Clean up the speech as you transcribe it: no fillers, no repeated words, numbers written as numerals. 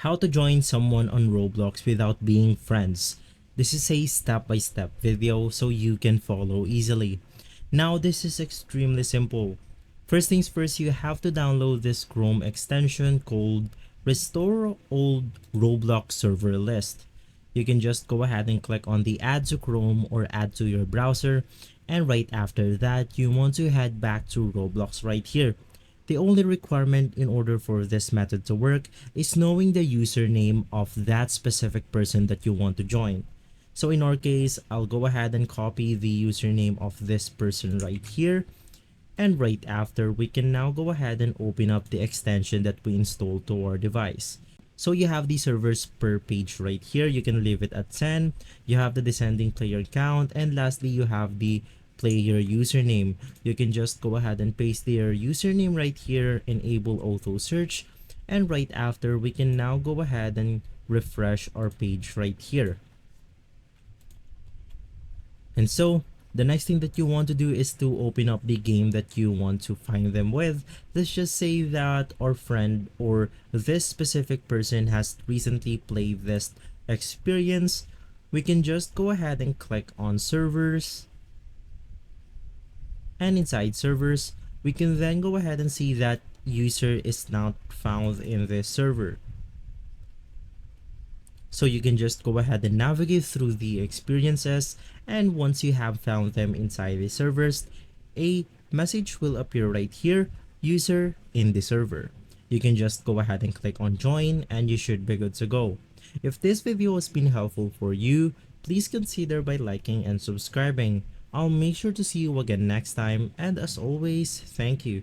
How to join someone on Roblox without being friends. This is a step-by-step video so you can follow easily. Now this is extremely simple. First things first, you have to download this Chrome extension called Restore Old Roblox Server List. You can just go ahead and click on the add to Chrome or add to your browser, and right after that you want to head back to Roblox right here. The only requirement in order for this method to work is knowing the username of that specific person that you want to join. So in our case, I'll go ahead and copy the username of this person right here. And right after, we can now go ahead and open up the extension that we installed to our device. So you have the servers per page right here. You can leave it at 10. You have the descending player count, and lastly you have the player username. You can just go ahead and paste their username right here, enable auto search, and right after we can now go ahead and refresh our page right here. And so the next thing that you want to do is to open up the game that you want to find them with. Let's just say that our friend or this specific person has recently played this experience. We can just go ahead and click on servers, and inside servers we can then go ahead and see that user is not found in this server. So you can just go ahead and navigate through the experiences, and once you have found them inside the servers, a message will appear right here, user in the server. You can just go ahead and click on join and you should be good to go. If this video has been helpful for you, please consider by liking and subscribing. I'll make sure to see you again next time, and as always, thank you.